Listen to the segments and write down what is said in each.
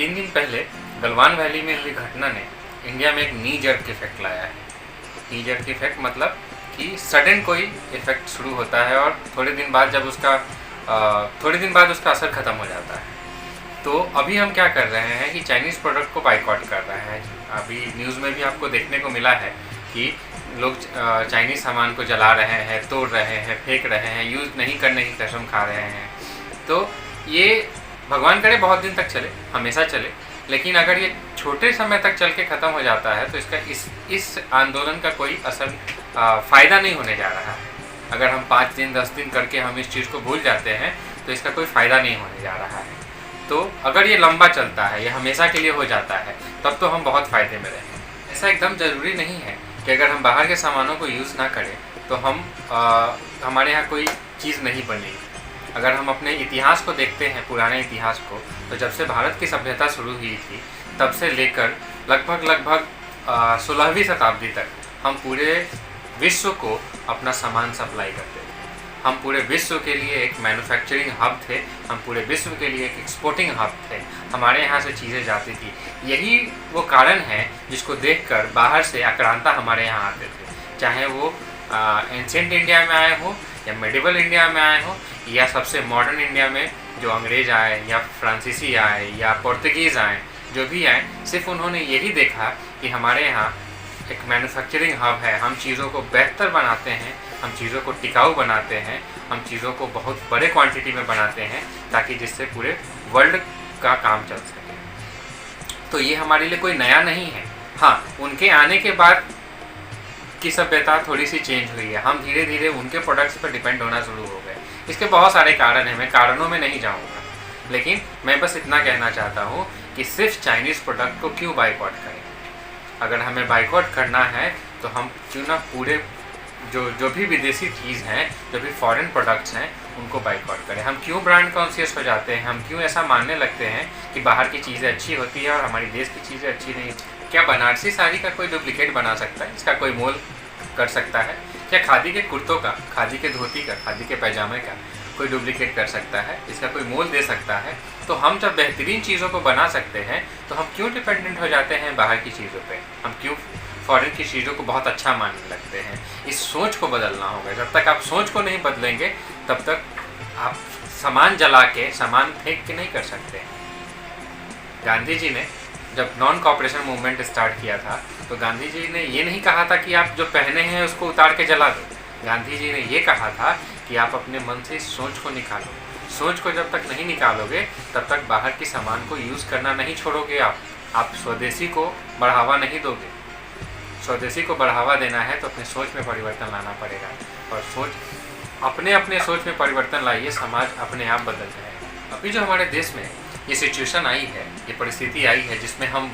3 दिन पहले गलवान वैली में हुई घटना ने इंडिया में एक नी जर्क इफेक्ट लाया है। नी जर्क इफेक्ट मतलब कि सडन कोई इफेक्ट शुरू होता है और थोड़े दिन बाद उसका असर ख़त्म हो जाता है। तो अभी हम क्या कर रहे हैं कि चाइनीज़ प्रोडक्ट को बाइकआउट कर रहे हैं। अभी न्यूज़ में भी आपको देखने को मिला है कि लोग चाइनीज़ सामान को जला रहे हैं, तोड़ रहे हैं, फेंक रहे हैं, यूज़ नहीं करने की कसम खा रहे हैं। तो ये भगवान करे बहुत दिन तक चले, हमेशा चले, लेकिन अगर ये छोटे समय तक चल के ख़त्म हो जाता है तो इसका इस आंदोलन का कोई असर फ़ायदा नहीं होने जा रहा है। अगर हम 5 दिन 10 दिन करके हम इस चीज़ को भूल जाते हैं तो इसका कोई फ़ायदा नहीं होने जा रहा है। तो अगर ये लंबा चलता है, ये हमेशा के लिए हो जाता है, तब तो हम बहुत फ़ायदे में रहें। ऐसा एकदम ज़रूरी नहीं है कि अगर हम बाहर के सामानों को यूज़ ना करें तो हमारे यहाँ कोई चीज़ नहीं बनेगी। अगर हम अपने इतिहास को देखते हैं, पुराने इतिहास को, तो जब से भारत की सभ्यता शुरू हुई थी तब से लेकर लगभग 16वीं शताब्दी तक हम पूरे विश्व को अपना सामान सप्लाई करते थे। हम पूरे विश्व के लिए एक मैन्युफैक्चरिंग हब थे, हम पूरे विश्व के लिए एक एक्सपोर्टिंग हब थे। हमारे यहाँ से चीज़ें जाती थी। यही वो कारण है जिसको देखकर बाहर से आक्रांता हमारे यहाँ आते थे, चाहे वो एंशिएंट इंडिया में आए हो या मेडिवल इंडिया में आए हो या सबसे मॉडर्न इंडिया में जो अंग्रेज़ आए या फ्रांसीसी आए या पुर्तगीज़ आए, जो भी आए, सिर्फ उन्होंने यही देखा कि हमारे यहाँ एक मैन्युफैक्चरिंग हब है। हम चीज़ों को बेहतर बनाते हैं, हम चीज़ों को टिकाऊ बनाते हैं, हम चीज़ों को बहुत बड़े क्वांटिटी में बनाते हैं ताकि जिससे पूरे वर्ल्ड का काम चल सके। तो ये हमारे लिए कोई नया नहीं है। हाँ, उनके आने के बाद की सभ्यता थोड़ी सी चेंज हुई है। हम धीरे धीरे उनके प्रोडक्ट्स पर डिपेंड होना शुरू हो गए। इसके बहुत सारे कारण हैं, मैं कारणों में नहीं जाऊँगा, लेकिन मैं बस इतना कहना चाहता हूँ कि सिर्फ चाइनीज़ प्रोडक्ट को क्यों बाइकआउट करें। अगर हमें बाइकआउट करना है तो हम क्यों ना पूरे जो भी विदेशी चीज़ हैं, जो भी फॉरेन प्रोडक्ट्स हैं, उनको बाइकआउट करें। हम क्यों ब्रांड कॉन्शियस हो जाते हैं, हम क्यों ऐसा मानने लगते हैं कि बाहर की चीज़ें अच्छी होती है और हमारी देश की चीज़ें अच्छी नहीं। क्या बनारसी साड़ी का कोई डुप्लीकेट बना सकता है? इसका कोई मोल कर सकता है? क्या खादी के कुर्तों का, खादी के धोती का, खादी के पैजामे का कोई डुप्लीकेट कर सकता है? इसका कोई मोल दे सकता है? तो हम जब बेहतरीन चीज़ों को बना सकते हैं तो हम क्यों डिपेंडेंट हो जाते हैं बाहर की चीज़ों पे? हम क्यों फॉरेन की चीज़ों को बहुत अच्छा मानने लगते हैं? इस सोच को बदलना होगा। जब तक आप सोच को नहीं बदलेंगे तब तक आप सामान जला के, सामान फेंक के नहीं कर सकते। गांधी जी ने जब नॉन कॉपरेशन मूवमेंट स्टार्ट किया था तो गांधी जी ने ये नहीं कहा था कि आप जो पहने हैं उसको उतार के जला दो। गांधी जी ने ये कहा था कि आप अपने मन से इस सोच को निकालो। सोच को जब तक नहीं निकालोगे तब तक बाहर की सामान को यूज़ करना नहीं छोड़ोगे। आप स्वदेशी को बढ़ावा नहीं दोगे। स्वदेशी को बढ़ावा देना है तो अपने सोच में परिवर्तन लाना पड़ेगा, और अपने सोच में परिवर्तन लाइए, समाज अपने आप बदल जाएगा। अभी जो हमारे देश में ये सिचुएशन आई है, ये परिस्थिति आई है जिसमें हम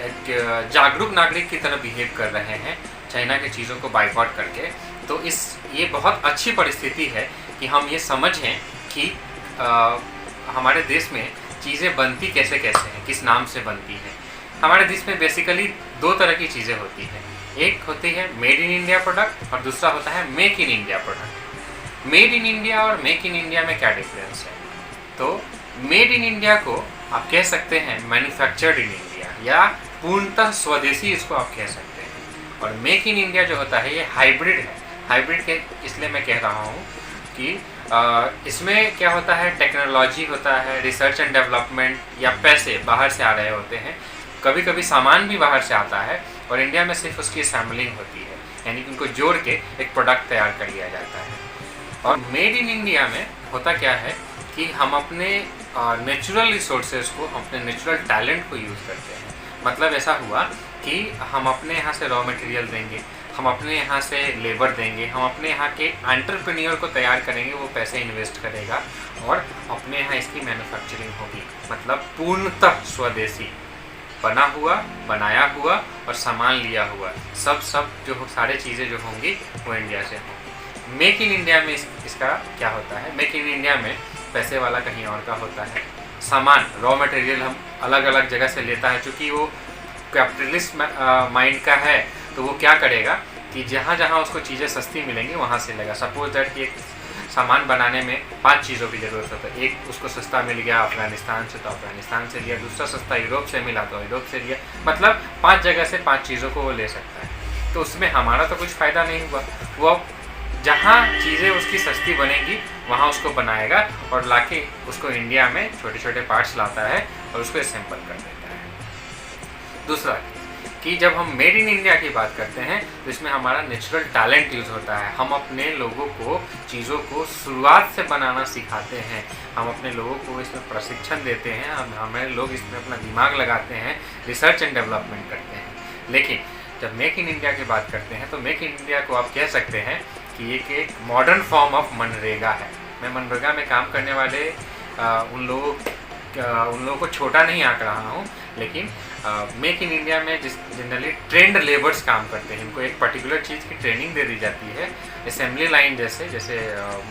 एक जागरूक नागरिक की तरह बिहेव कर रहे हैं चाइना की चीज़ों को बाइकआउट करके, तो ये बहुत अच्छी परिस्थिति है कि हम ये समझें कि हमारे देश में चीज़ें बनती कैसे हैं, किस नाम से बनती हैं। हमारे देश में बेसिकली 2 तरह की चीज़ें होती हैं। एक होती है मेड इन इंडिया प्रोडक्ट और दूसरा होता है make in India product. Made in India और मेक इन इंडिया में क्या डिफरेंस है? तो मेड इन इंडिया को आप कह सकते हैं मैन्युफैक्चर्ड इन इंडिया या पूर्णतः स्वदेशी, इसको आप कह सकते हैं। और मेक इन इंडिया जो होता है ये हाइब्रिड है। हाइब्रिड के इसलिए मैं कह रहा हूँ कि इसमें क्या होता है, टेक्नोलॉजी होता है, रिसर्च एंड डेवलपमेंट या पैसे बाहर से आ रहे होते हैं। कभी कभी सामान भी बाहर से आता है और इंडिया में सिर्फ उसकी असेंबलिंग होती है, यानी कि उनको जोड़ के एक प्रोडक्ट तैयार कर लिया जाता है। और मेड इन इंडिया में होता क्या है कि हम अपने नेचुरल रिसोर्सेज को, अपने नेचुरल टैलेंट को यूज़ करते हैं। मतलब ऐसा हुआ कि हम अपने यहाँ से रॉ मटेरियल देंगे, हम अपने यहाँ से लेबर देंगे, हम अपने यहाँ के एंटरप्रेन्योर को तैयार करेंगे, वो पैसे इन्वेस्ट करेगा और अपने यहाँ इसकी मैन्युफैक्चरिंग होगी। मतलब पूर्णतः स्वदेशी, बना हुआ, बनाया हुआ और सामान लिया हुआ, सब जो सारे चीज़ें जो होंगी वो इंडिया से होंगी। मेक इन इंडिया में इसका क्या होता है? मेक इन इंडिया में पैसे वाला कहीं और का होता है, सामान रॉ मटेरियल हम अलग अलग जगह से लेता है। चूँकि वो कैपिटलिस्ट माइंड का है तो वो क्या करेगा कि जहाँ जहाँ उसको चीज़ें सस्ती मिलेंगी वहाँ से लेगा। सपोज दैट कि एक सामान बनाने में 5 चीज़ों की ज़रूरत होता है। एक उसको सस्ता मिल गया अफ़गानिस्तान से तो अफ़गानिस्तान से लिया, दूसरा सस्ता यूरोप से मिला तो यूरोप से लिया, मतलब 5 जगह से 5 चीज़ों को वो ले सकता है। तो उसमें हमारा तो कुछ फ़ायदा नहीं हुआ। वो जहाँ चीज़ें उसकी सस्ती बनेंगी वहाँ उसको बनाएगा और लाके उसको इंडिया में छोटे छोटे पार्ट्स लाता है और उसको असेंबल कर देता है। दूसरा कि जब हम मेड इन इंडिया की बात करते हैं तो इसमें हमारा नेचुरल टैलेंट यूज़ होता है। हम अपने लोगों को चीज़ों को शुरुआत से बनाना सिखाते हैं, हम अपने लोगों को इसमें प्रशिक्षण देते हैं, हमारे लोग इसमें अपना दिमाग लगाते हैं, रिसर्च एंड डेवलपमेंट करते हैं। लेकिन जब मेक इन इंडिया की बात करते हैं तो मेक इन इंडिया को आप कह सकते हैं कि एक मॉडर्न फॉर्म ऑफ मनरेगा है। मैं मनरेगा में काम करने वाले उन लोगों को छोटा नहीं आंक रहा हूँ, लेकिन मेक इन इंडिया में जिस जनरली ट्रेंड लेबर्स काम करते हैं, इनको एक पर्टिकुलर चीज़ की ट्रेनिंग दे दी जाती है। असेंबली लाइन जैसे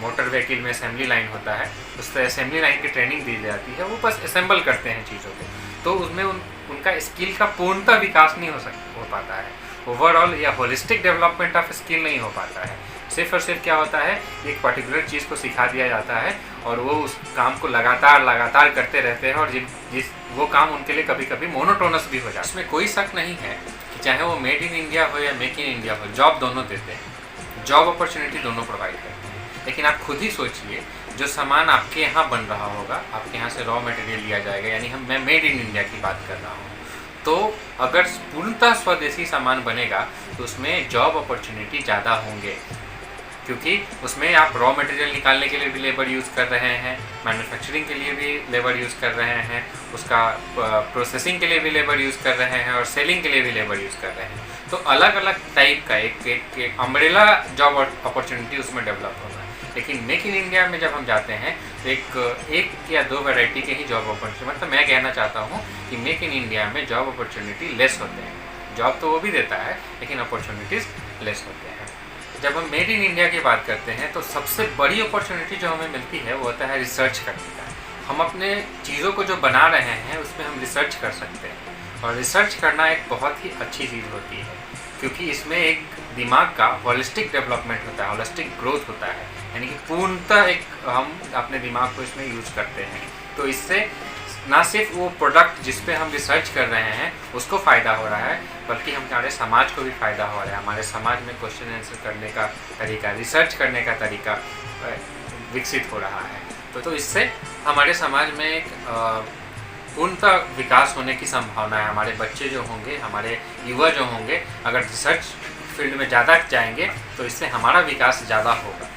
मोटर व्हीकल में असेंबली लाइन होता है, उस तरह असेंबली लाइन की ट्रेनिंग दी जाती है। वो बस असेंबल करते हैं चीज़ों को, तो उसमें उनका स्किल का पूर्णतः विकास नहीं हो पाता है। ओवरऑल या होलिस्टिक डेवलपमेंट ऑफ स्किल नहीं हो पाता है। सिर्फ और सिर्फ क्या होता है, एक पर्टिकुलर चीज़ को सिखा दिया जाता है और वो उस काम को लगातार करते रहते हैं और जिस वो काम उनके लिए कभी कभी मोनोटोनस भी हो जाता है। इसमें कोई शक नहीं है कि चाहे वो मेड इन इंडिया हो या मेक इन इंडिया हो, जॉब दोनों देते हैं, जॉब अपॉर्चुनिटी दोनों प्रोवाइड करते हैं। लेकिन आप खुद ही सोचिए, जो सामान आपके यहाँ बन रहा होगा, आपके यहाँ से रॉ मटेरियल लिया जाएगा, यानी मैं मेड इन इंडिया की बात कर रहा हूँ, तो अगर पूर्णतः स्वदेशी सामान बनेगा तो उसमें जॉब अपॉर्चुनिटी ज़्यादा होंगे, क्योंकि उसमें आप रॉ मटेरियल निकालने के लिए भी लेबर यूज़ कर रहे हैं, मैन्युफैक्चरिंग के लिए भी लेबर यूज़ कर रहे हैं, उसका प्रोसेसिंग के लिए भी लेबर यूज़ कर रहे हैं और सेलिंग के लिए भी लेबर यूज़ कर रहे हैं। तो अलग अलग टाइप का एक अम्ब्रेला जॉब अपॉर्चुनिटी उसमें डेवलप होगा। लेकिन मेक इन इंडिया में जब हम जाते हैं तो एक या दो वैरायटी के ही जॉब अपॉर्चुनिटी, मतलब मैं कहना चाहता हूँ कि मेक इन इंडिया में जॉब अपॉर्चुनिटी लेस होते हैं। जॉब तो वो भी देता है लेकिन अपॉर्चुनिटीज़ लेस होते हैं। जब हम मेड इन इंडिया की बात करते हैं तो सबसे बड़ी अपॉर्चुनिटी जो हमें मिलती है वो होता है रिसर्च करने का। हम अपने चीज़ों को जो बना रहे हैं उसमें हम रिसर्च कर सकते हैं, और रिसर्च करना एक बहुत ही अच्छी चीज़ होती है, क्योंकि इसमें एक दिमाग का होलिस्टिक डेवलपमेंट होता है, होलिस्टिक ग्रोथ होता है, यानी कि पूर्णतः एक हम अपने दिमाग को इसमें यूज़ करते हैं। तो इससे ना सिर्फ वो प्रोडक्ट जिस पे हम रिसर्च कर रहे हैं उसको फ़ायदा हो रहा है, बल्कि हमारे समाज को भी फ़ायदा हो रहा है। हमारे समाज में क्वेश्चन आंसर करने का तरीका, रिसर्च करने का तरीका विकसित हो रहा है। तो इससे हमारे समाज में एक पूर्णतः विकास होने की संभावना है। हमारे बच्चे जो होंगे, हमारे युवा जो होंगे, अगर रिसर्च फील्ड में ज़्यादा जाएंगे तो इससे हमारा विकास ज़्यादा होगा।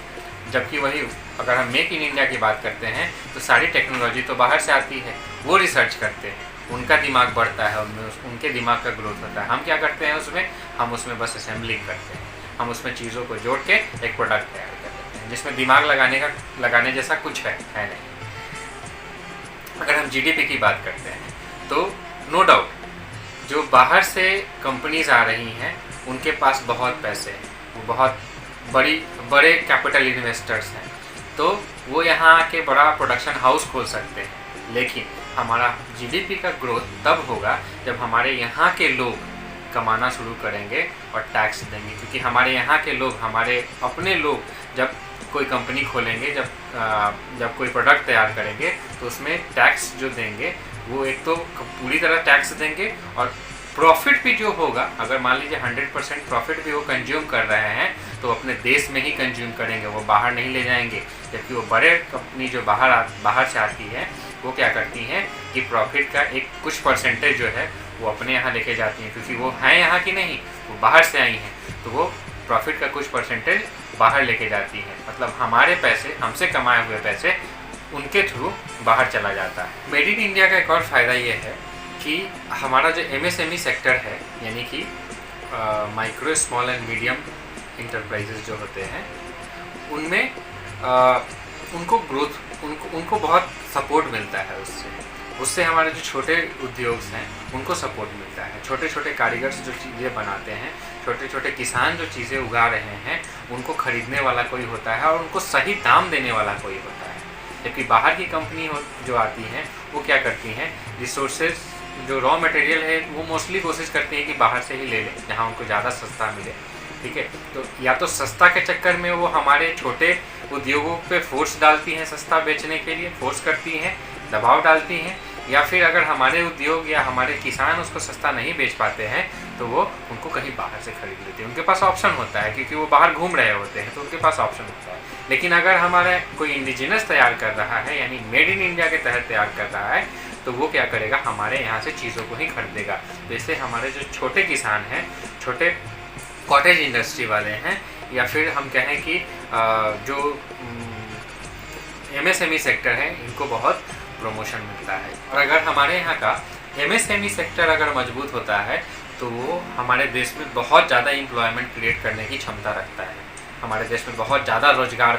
जबकि वही अगर हम मेक इन इंडिया की बात करते हैं तो सारी टेक्नोलॉजी तो बाहर से आती है, वो रिसर्च करते हैं, उनका दिमाग बढ़ता है, उनके दिमाग का ग्रोथ होता है। हम क्या करते हैं हम उसमें बस असेंबलिंग करते हैं, हम उसमें चीज़ों को जोड़ के एक प्रोडक्ट तैयार कर देते हैं जिसमें दिमाग लगाने जैसा कुछ है नहीं। अगर हम जीडीपी की बात करते हैं तो नो डाउट जो बाहर से कंपनीज आ रही हैं उनके पास बहुत पैसे हैं, वो बहुत बड़े कैपिटल इन्वेस्टर्स हैं, तो वो यहाँ आके बड़ा प्रोडक्शन हाउस खोल सकते हैं। लेकिन हमारा जीडीपी का ग्रोथ तब होगा जब हमारे यहाँ के लोग कमाना शुरू करेंगे और टैक्स देंगे, क्योंकि हमारे यहाँ के लोग, हमारे अपने लोग जब कोई कंपनी खोलेंगे, जब कोई प्रोडक्ट तैयार करेंगे तो उसमें टैक्स जो देंगे वो एक तो पूरी तरह टैक्स देंगे, और प्रॉफिट भी जो होगा, अगर मान लीजिए 100% प्रॉफिट भी वो कंज्यूम कर रहे हैं तो अपने देश में ही कंज्यूम करेंगे, वो बाहर नहीं ले जाएंगे। जबकि वो बड़े कंपनी जो बाहर से आती है वो क्या करती हैं कि प्रॉफिट का एक कुछ परसेंटेज जो है वो अपने यहाँ लेके जाती हैं, क्योंकि वो हैं यहाँ की नहीं, वो बाहर से आई हैं, तो वो प्रॉफिट का कुछ परसेंटेज बाहर लेके जाती हैं। मतलब हमारे पैसे, हमसे कमाए हुए पैसे उनके थ्रू बाहर चला जाता है। मेड इन इंडिया का एक और फ़ायदा ये है कि हमारा जो एमएसएमई सेक्टर है, यानी कि micro small and medium enterprises जो होते हैं, उनमें उनको बहुत सपोर्ट मिलता है। उससे हमारे जो छोटे उद्योग हैं उनको सपोर्ट मिलता है। छोटे छोटे कारीगर जो चीज़ें बनाते हैं, छोटे छोटे किसान जो चीज़ें उगा रहे हैं, उनको ख़रीदने वाला कोई होता है और उनको सही दाम देने वाला कोई होता है। जबकि बाहर की कंपनी जो आती हैं वो क्या करती हैं, रिसोर्सेज जो रॉ मटेरियल है वो मोस्टली कोशिश करती हैं कि बाहर से ही ले लें, जहाँ उनको ज़्यादा सस्ता मिले। ठीक है। तो या तो सस्ता के चक्कर में वो हमारे छोटे उद्योगों पे फोर्स डालती हैं, सस्ता बेचने के लिए फोर्स करती हैं, दबाव डालती हैं, या फिर अगर हमारे उद्योग या हमारे किसान उसको सस्ता नहीं बेच पाते हैं तो वो उनको कहीं बाहर से खरीद लेते हैं। उनके पास ऑप्शन होता है क्योंकि वो बाहर घूम रहे होते हैं, तो उनके पास ऑप्शन होता है। लेकिन अगर हमारा कोई इंडिजिनस तैयार कर रहा है, यानी मेड इन इंडिया के तहत तैयार कर रहा है, तो वो क्या करेगा, हमारे यहाँ से चीज़ों को ही खरीदेगा। जैसे हमारे जो छोटे किसान हैं, छोटे कॉटेज इंडस्ट्री वाले हैं, या फिर हम कहें कि जो MSME सेक्टर है, इनको बहुत प्रमोशन मिलता है। और अगर हमारे यहाँ का MSME सेक्टर अगर मजबूत होता है तो वो हमारे देश में बहुत ज़्यादा एम्प्लॉयमेंट क्रिएट करने की क्षमता रखता है। हमारे देश में बहुत ज़्यादा रोजगार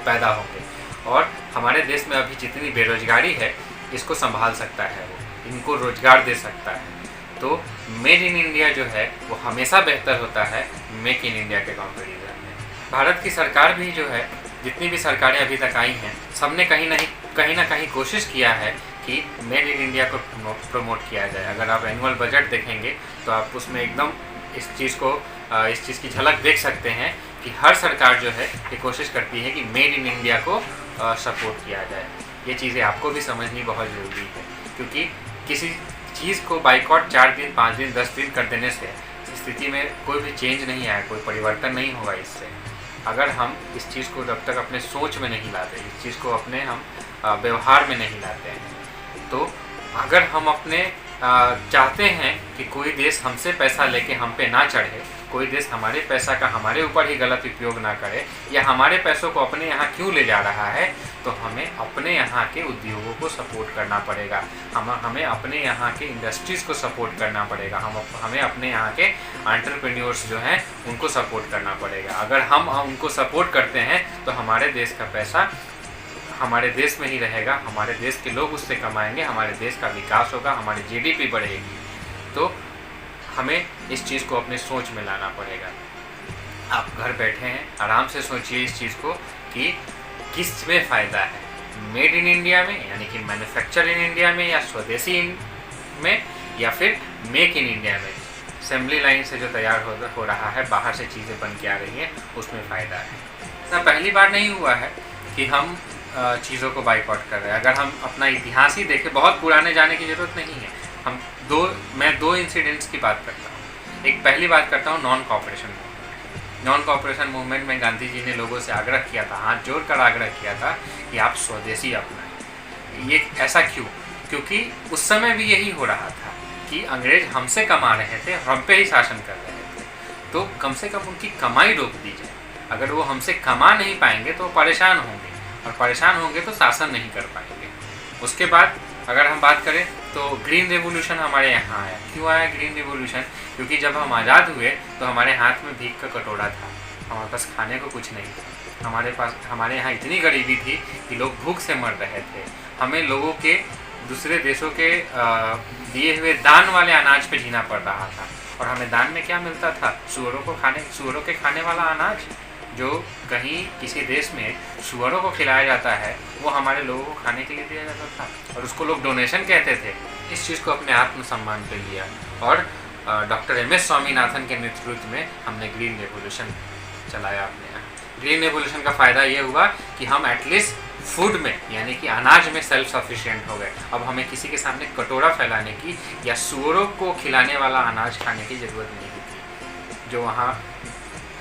पैदा होंगे, और हमारे देश में अभी जितनी बेरोजगारी है इसको संभाल सकता है, वो इनको रोजगार दे सकता है। तो मेड इन इंडिया जो है वो हमेशा बेहतर होता है मेक इन इंडिया के कंपैरिजन में। भारत की सरकार भी जो है, जितनी भी सरकारें अभी तक आई हैं, सबने कहीं ना कहीं कोशिश किया है कि मेड इन इंडिया को प्रमोट किया जाए। अगर आप एनुअल बजट देखेंगे तो आप उसमें एकदम इस चीज़ की झलक देख सकते हैं कि हर सरकार जो है ये कोशिश करती है कि मेड इन इंडिया को सपोर्ट किया जाए। ये चीज़ें आपको भी समझनी बहुत ज़रूरी है, क्योंकि किसी चीज़ को बाइकॉट 4 दिन 5 दिन 10 दिन कर देने से स्थिति में कोई भी चेंज नहीं आया, कोई परिवर्तन नहीं होगा इससे। अगर हम इस चीज़ को जब तक अपने सोच में नहीं लाते, इस चीज़ को अपने हम व्यवहार में नहीं लाते हैं, तो अगर हम अपने चाहते हैं कि कोई देश हमसे पैसा लेके हम पे ना चढ़े, कोई देश हमारे पैसा का हमारे ऊपर ही गलत उपयोग ना करे, या हमारे पैसों को अपने यहाँ क्यों ले जा रहा है, तो हमें अपने यहाँ के उद्योगों को सपोर्ट करना पड़ेगा। हमें अपने यहाँ के इंडस्ट्रीज़ को सपोर्ट करना पड़ेगा। हमें अपने यहाँ के एंटरप्रेन्योर्स जो हैं उनको सपोर्ट करना पड़ेगा। अगर हम उनको सपोर्ट करते हैं तो हमारे देश का पैसा हमारे देश में ही रहेगा, हमारे देश के लोग उससे कमाएंगे, हमारे देश का विकास होगा, हमारी GDP बढ़ेगी। तो हमें इस चीज़ को अपने सोच में लाना पड़ेगा। आप घर बैठे हैं, आराम से सोचिए इस चीज़ को कि किस में फ़ायदा है, मेड इन इंडिया में यानी कि मैन्युफैक्चर इन इंडिया में, या स्वदेशी में, या फिर मेक इन इंडिया में, असेंबली लाइन से जो तैयार हो रहा है, बाहर से चीज़ें बन के आ रही हैं, उसमें फ़ायदा है। ऐसा पहली बार नहीं हुआ है कि हम चीज़ों को बाइकआउट कर रहे हैं। अगर हम अपना इतिहास ही देखें, बहुत पुराने जाने की ज़रूरत नहीं है। मैं दो इंसिडेंट्स की बात करता हूँ। एक पहली बात करता हूँ non cooperation movement. Non cooperation movement में गांधी जी ने लोगों से आग्रह किया था, हाथ जोड़कर आग्रह किया था कि आप स्वदेशी अपनाएं। ये ऐसा क्यों? क्योंकि उस समय भी यही हो रहा था कि अंग्रेज हमसे कमा रहे थे, हम पे ही शासन कर रहे थे, तो कम से कम उनकी कमाई रोक दी जाए। अगर वो हमसे कमा नहीं पाएंगे तो परेशान होंगे, और परेशान होंगे तो शासन नहीं कर पाएंगे। उसके बाद अगर हम बात करें तो ग्रीन रेवोल्यूशन हमारे यहाँ आया। क्यों आया ग्रीन रेवोल्यूशन? क्योंकि जब हम आज़ाद हुए तो हमारे हाथ में भीख का कटोरा था, हमारे पास खाने को कुछ नहीं था। हमारे यहाँ इतनी गरीबी थी कि लोग भूख से मर रहे थे। हमें लोगों के दूसरे देशों के दिए हुए दान वाले अनाज पे जीना पड़ रहा था, और हमें दान में क्या मिलता था? सुअरों के खाने वाला अनाज, जो कहीं किसी देश में सुअरों को खिलाया जाता है, वो हमारे लोगों को खाने के लिए दिया जाता था, और उसको लोग डोनेशन कहते थे। इस चीज़ को अपने आत्मसम्मान पे लिया, और डॉक्टर MS स्वामीनाथन के नेतृत्व में हमने ग्रीन रेवोल्यूशन चलाया अपने यहाँ। ग्रीन रेवोल्यूशन का फ़ायदा ये हुआ कि हम एटलीस्ट फूड में यानी कि अनाज में सेल्फ सफिशिएंट हो गए। अब हमें किसी के सामने कटोरा फैलाने की या सुअरों को खिलाने वाला अनाज खाने की ज़रूरत नहीं थी। जो वहाँ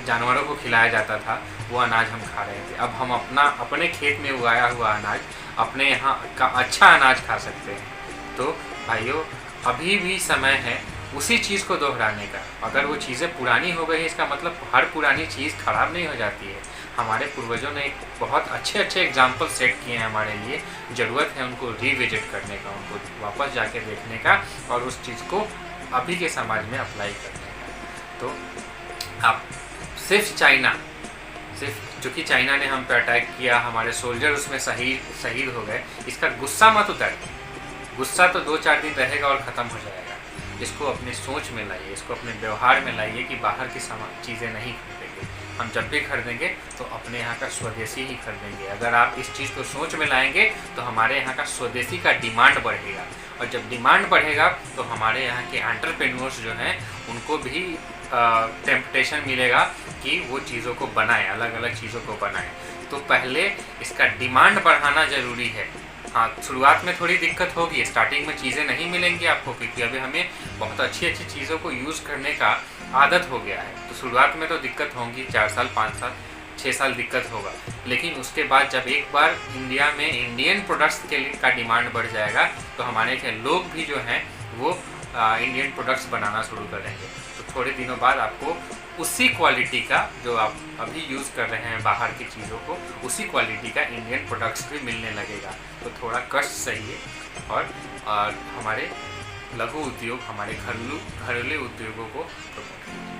जानवरों को खिलाया जाता था वो अनाज हम खा रहे थे। अब हम अपने खेत में उगाया हुआ अनाज, अपने यहाँ का अच्छा अनाज खा सकते हैं। तो भाइयों, अभी भी समय है उसी चीज़ को दोहराने का। अगर वो चीज़ें पुरानी हो गई, इसका मतलब हर पुरानी चीज़ ख़राब नहीं हो जाती है। हमारे पूर्वजों ने बहुत अच्छे एग्जाम्पल सेट किए हैं हमारे लिए। ज़रूरत है उनको रिविजिट करने का, उनको वापस जाके देखने का, और उस चीज़ को अभी के समाज में अप्लाई करने का। तो आप जो कि चाइना ने हम पे अटैक किया, हमारे सोल्जर उसमें शहीद हो गए, इसका गुस्सा मत उतारिए। गुस्सा तो 2-4 दिन रहेगा और ख़त्म हो जाएगा। इसको अपनी सोच में लाइए, इसको अपने व्यवहार में लाइए कि बाहर की चीज़ें नहीं खरीदेंगे। हम जब भी खरीदेंगे तो अपने यहाँ का स्वदेशी ही खरीदेंगे। अगर आप इस चीज़ को सोच में लाएंगे तो हमारे यहाँ का स्वदेशी का डिमांड बढ़ेगा, और जब डिमांड बढ़ेगा तो हमारे यहाँ के एंटरप्रेन्योर्स जो हैं उनको भी टेम्पटेशन मिलेगा कि वो चीज़ों को बनाएं, अलग अलग चीज़ों को बनाएं। तो पहले इसका डिमांड बढ़ाना ज़रूरी है। हाँ, शुरुआत में थोड़ी दिक्कत होगी, स्टार्टिंग में चीज़ें नहीं मिलेंगी आपको, क्योंकि अभी हमें बहुत अच्छी अच्छी चीज़ों को यूज़ करने का आदत हो गया है। तो शुरुआत में तो दिक्कत होंगी, 4 साल 5 साल 6 साल दिक्कत होगा, लेकिन उसके बाद जब एक बार इंडिया में इंडियन प्रोडक्ट्स के लिए का डिमांड बढ़ जाएगा तो हमारे के लोग भी जो हैं वो इंडियन प्रोडक्ट्स बनाना शुरू करेंगे। तो थोड़े दिनों बाद आपको उसी क्वालिटी का जो आप अभी यूज़ कर रहे हैं बाहर की चीज़ों को, उसी क्वालिटी का इंडियन प्रोडक्ट्स भी मिलने लगेगा। तो थोड़ा कष्ट सही है और हमारे लघु उद्योग, हमारे घरेलू उद्योगों को प्रमोट